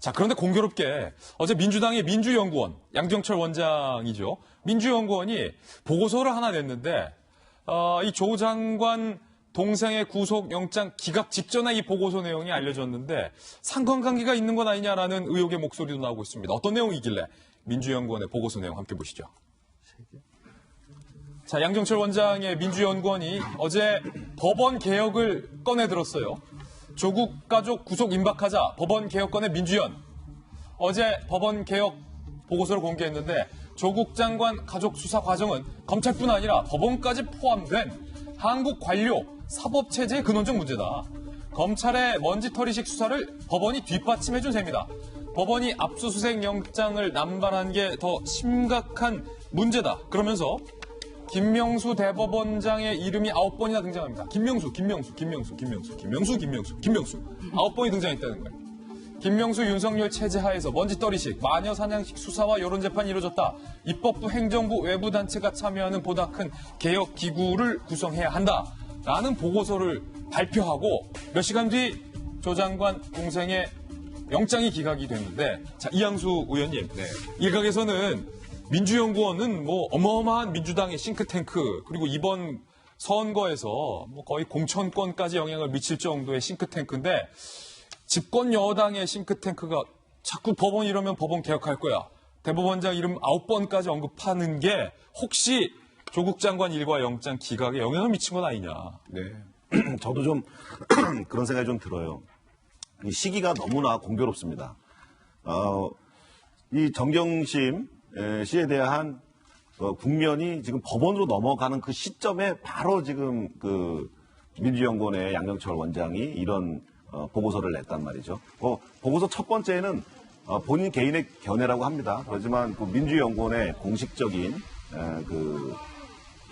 자, 그런데 공교롭게 어제 민주당의 민주연구원, 양정철 원장이죠. 민주연구원이 보고서를 하나 냈는데 이 조 장관 동생의 구속영장 기각 직전에 이 보고서 내용이 알려졌는데 상관관계가 있는 건 아니냐라는 의혹의 목소리도 나오고 있습니다. 어떤 내용이길래 민주연구원의 보고서 내용 함께 보시죠. 자, 양정철 원장의 민주연구원이 어제 법원 개혁을 꺼내들었어요. 조국 가족 구속 임박하자 법원 개혁권의 민주연. 어제 법원 개혁 보고서를 공개했는데 조국 장관 가족 수사 과정은 검찰뿐 아니라 법원까지 포함된 한국 관료 사법체제의 근원적 문제다. 검찰의 먼지털이식 수사를 법원이 뒷받침해준 셈이다. 법원이 압수수색 영장을 남발한 게 더 심각한 문제다. 그러면서 김명수 대법원장의 이름이 9번이나 등장합니다. 김명수. 9번이 등장했다는 거예요. 김명수 윤석열 체제 하에서 먼지떨이식, 마녀사냥식 수사와 여론재판이 이루어졌다. 입법부, 행정부, 외부단체가 참여하는 보다 큰 개혁기구를 구성해야 한다. 라는 보고서를 발표하고 몇 시간 뒤 조 장관 동생의 영장이 기각이 됐는데, 자, 이양수 의원님, 일각에서는 민주연구원은 뭐 어마어마한 민주당의 싱크탱크, 그리고 이번 선거에서 뭐 거의 공천권까지 영향을 미칠 정도의 싱크탱크인데, 집권 여당의 싱크탱크가 자꾸 법원 이러면 법원 개혁할 거야, 대법원장 이름 9번까지 언급하는 게 혹시 조국 장관 일과 영장 기각에 영향을 미친 건 아니냐. 네. 저도 좀 그런 생각이 좀 들어요. 이 시기가 너무나 공교롭습니다. 이 정경심 씨에 대한 국면이 지금 법원으로 넘어가는 그 시점에 바로 지금 그 민주연구원의 양정철 원장이 이런 보고서를 냈단 말이죠. 보고서 첫 번째는 본인 개인의 견해라고 합니다. 그렇지만 그 민주연구원의 공식적인 그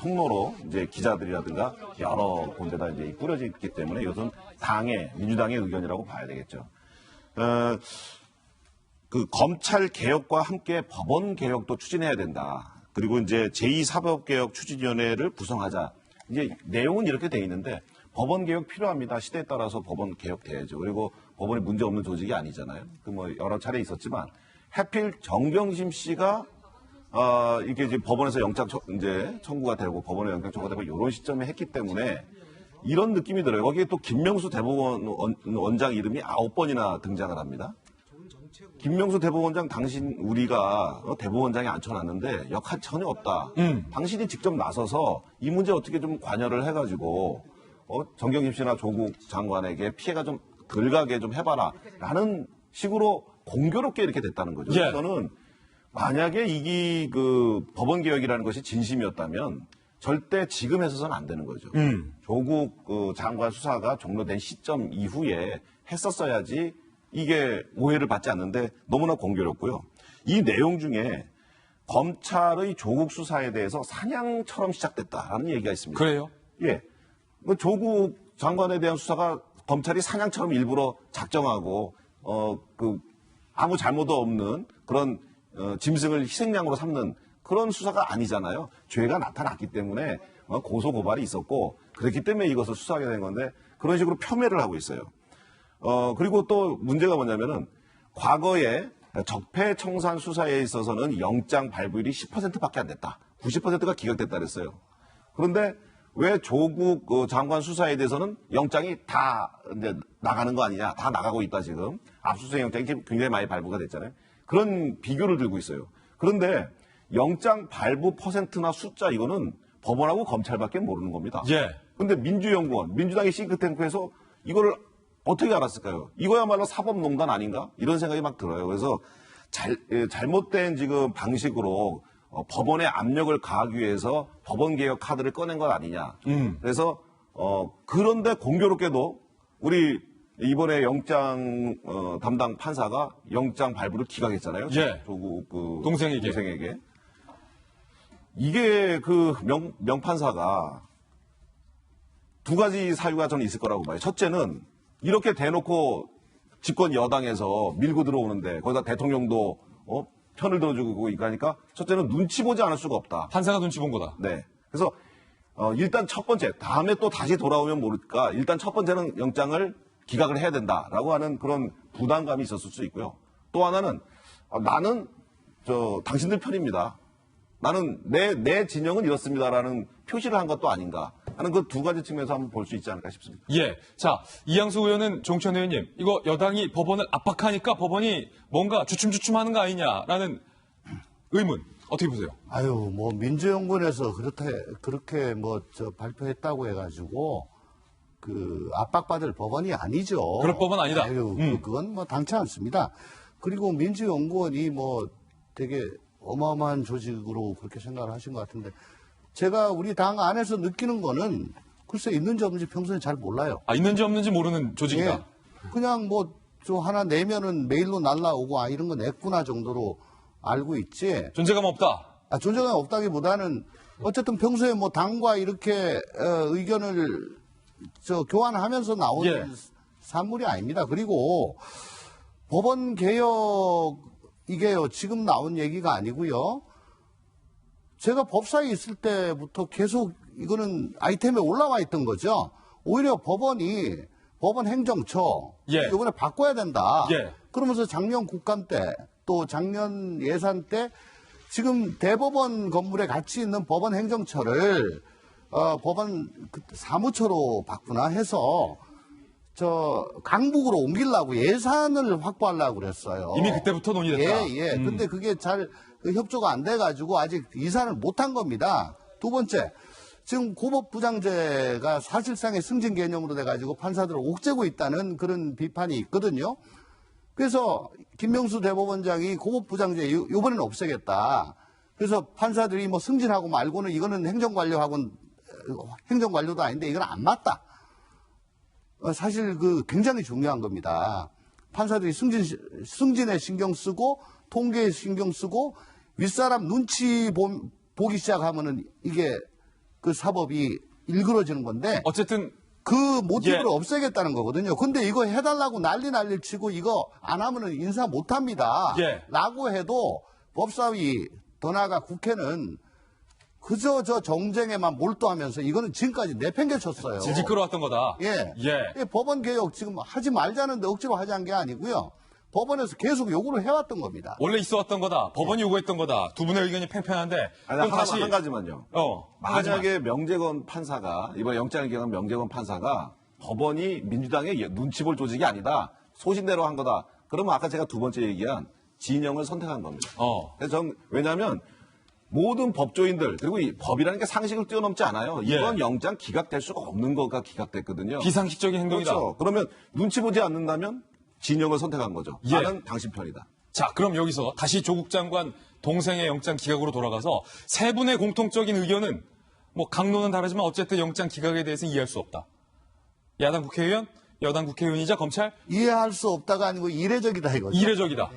통로로 이제 기자들이라든가 여러 군데다 이제 뿌려져 있기 때문에 이것은 민주당의 의견이라고 봐야 되겠죠. 그 검찰 개혁과 함께 법원 개혁도 추진해야 된다. 그리고 이제 제2사법개혁추진위원회를 구성하자. 이제 내용은 이렇게 돼 있는데 법원 개혁 필요합니다. 시대에 따라서 법원 개혁돼야죠. 그리고 법원이 문제 없는 조직이 아니잖아요. 그 뭐 여러 차례 있었지만 하필 정경심 씨가 이게 이제 법원에서 영장 이제 청구가 되고 법원에 영장 청구가 되고 이런 시점에 했기 때문에 이런 느낌이 들어요. 거기에 또 김명수 대법원 원장 이름이 9번이나 등장을 합니다. 김명수 대법원장 당신 우리가 대법원장에 앉혀놨는데 역할 전혀 없다. 당신이 직접 나서서 이 문제 어떻게 좀 관여를 해가지고 정경심 씨나 조국 장관에게 피해가 좀 덜 가게 좀 해봐라 라는 식으로 공교롭게 이렇게 됐다는 거죠. 예. 저는 만약에 이게 그 법원 개혁이라는 것이 진심이었다면 절대 지금 해서는 안 되는 거죠. 조국 그 장관 수사가 종료된 시점 이후에 했었어야지 이게 오해를 받지 않는데 너무나 공교롭고요. 이 내용 중에 검찰의 조국 수사에 대해서 사냥처럼 시작됐다라는 얘기가 있습니다. 그래요? 예. 조국 장관에 대한 수사가 검찰이 사냥처럼 일부러 작정하고 아무 잘못도 없는 그런 짐승을 희생양으로 삼는 그런 수사가 아니잖아요. 죄가 나타났기 때문에 고소 고발이 있었고 그렇기 때문에 이것을 수사하게 된 건데 그런 식으로 폄훼를 하고 있어요. 그리고 또 문제가 뭐냐면은 과거에 적폐청산 수사에 있어서는 영장 발부율이 10%밖에 안 됐다. 90%가 기각됐다 그랬어요. 그런데 왜 조국 장관 수사에 대해서는 영장이 다 이제 나가는 거 아니냐. 다 나가고 있다 지금. 압수수색 영장이 굉장히 많이 발부가 됐잖아요. 그런 비교를 들고 있어요. 그런데 영장 발부 퍼센트나 숫자 이거는 법원하고 검찰밖에 모르는 겁니다. 예. 근데 민주연구원, 민주당의 싱크탱크에서 이거를 어떻게 알았을까요? 이거야말로 사법농단 아닌가? 이런 생각이 막 들어요. 그래서 잘못된 지금 방식으로 법원의 압력을 가하기 위해서 법원 개혁 카드를 꺼낸 것 아니냐. 그래서 그런데 공교롭게도 우리 이번에 영장 담당 판사가 영장 발부를 기각했잖아요. 예. 조국 동생에게. 이게 그 명판사가 두 가지 사유가 저는 있을 거라고 봐요. 첫째는 이렇게 대놓고 집권 여당에서 밀고 들어오는데 거기다 대통령도 편을 들어주고 있으니까 첫째는 눈치 보지 않을 수가 없다. 판사가 눈치 본 거다. 네. 그래서 일단 첫 번째, 다음에 또 다시 돌아오면 모를까. 일단 첫 번째는 영장을 기각을 해야 된다라고 하는 그런 부담감이 있었을 수 있고요. 또 하나는 나는 당신들 편입니다. 나는 내 진영은 이렇습니다라는 표시를 한 것도 아닌가 하는 그 두 가지 측면에서 한번 볼 수 있지 않을까 싶습니다. 예. 자, 이양수 의원은 종천 의원님, 이거 여당이 법원을 압박하니까 법원이 뭔가 주춤주춤하는 거 아니냐라는 의문, 어떻게 보세요? 아유, 뭐, 민주연구원에서 그렇게 발표했다고 해가지고, 압박받을 법원이 아니죠. 그럴 법은 아니다. 아유, 그건 당치 않습니다. 그리고 민주연구원이 되게 어마어마한 조직으로 그렇게 생각을 하신 것 같은데, 제가 우리 당 안에서 느끼는 거는 글쎄 있는지 없는지 평소에 잘 몰라요. 아, 있는지 없는지 모르는 조직이다. 예. 그냥 하나 내면은 메일로 날라오고, 이런 거 냈구나 정도로 알고 있지. 존재감 없다. 존재감 없다기보다는 어쨌든 평소에 당과 이렇게 의견을 교환하면서 나오는 예. 산물이 아닙니다. 그리고 법원 개혁 이게요 지금 나온 얘기가 아니고요. 제가 법사에 있을 때부터 계속 이거는 아이템에 올라와 있던 거죠. 오히려 법원 행정처 예. 이번에 바꿔야 된다. 예. 그러면서 작년 국감 때 또 작년 예산 때 지금 대법원 건물에 같이 있는 법원 행정처를 법원 사무처로 바꾸나 해서 강북으로 옮기려고 예산을 확보하려고 그랬어요. 이미 그때부터 논의됐다. 예. 근데 그게 잘 협조가 안 돼가지고 아직 이사를 못한 겁니다. 두 번째, 지금 고법부장제가 사실상의 승진 개념으로 돼가지고 판사들을 옥죄고 있다는 그런 비판이 있거든요. 그래서 김명수 대법원장이 고법부장제 이번에는 없애겠다. 그래서 판사들이 승진하고 말고는 이거는 행정관료도 아닌데 이건 안 맞다. 사실 굉장히 중요한 겁니다. 판사들이 승진에 신경 쓰고 통계에 신경 쓰고 윗사람 눈치 보기 시작하면은 이게 사법이 일그러지는 건데 어쨌든 그 모티브를 예. 없애겠다는 거거든요. 근데 이거 해달라고 난리를 치고 이거 안 하면은 인사 못 합니다. 예. 라고 해도 법사위 더 나아가 국회는 그저 정쟁에만 몰두하면서 이거는 지금까지 내팽개쳤어요. 질질 끌어왔던 거다. 예. 법원 개혁 지금 하지 말자는데 억지로 하자는 게 아니고요. 법원에서 계속 요구를 해왔던 겁니다. 원래 있어왔던 거다. 법원이 요구했던 거다. 두 분의 의견이 팽팽한데. 아니, 그럼 한 가지만요. 만약에 명재건 판사가 이번 영장을 기각한 명재건 판사가 법원이 민주당의 눈치 볼 조직이 아니다. 소신대로 한 거다. 그러면 아까 제가 두 번째 얘기한 진영을 선택한 겁니다. 그래서 왜냐하면 모든 법조인들 그리고 이 법이라는 게 상식을 뛰어넘지 않아요. 예. 이번 영장 기각될 수가 없는 거가 기각됐거든요. 비상식적인 행동이다. 그렇죠. 그러면 눈치 보지 않는다면 진영을 선택한 거죠. 예. 나는 당신 편이다. 자, 그럼 여기서 다시 조국 장관 동생의 영장 기각으로 돌아가서 세 분의 공통적인 의견은 강론은 다르지만 어쨌든 영장 기각에 대해서 이해할 수 없다. 야당 국회의원, 여당 국회의원이자 검찰 이해할 수 없다가 아니고 이례적이다 이거죠. 이례적이다.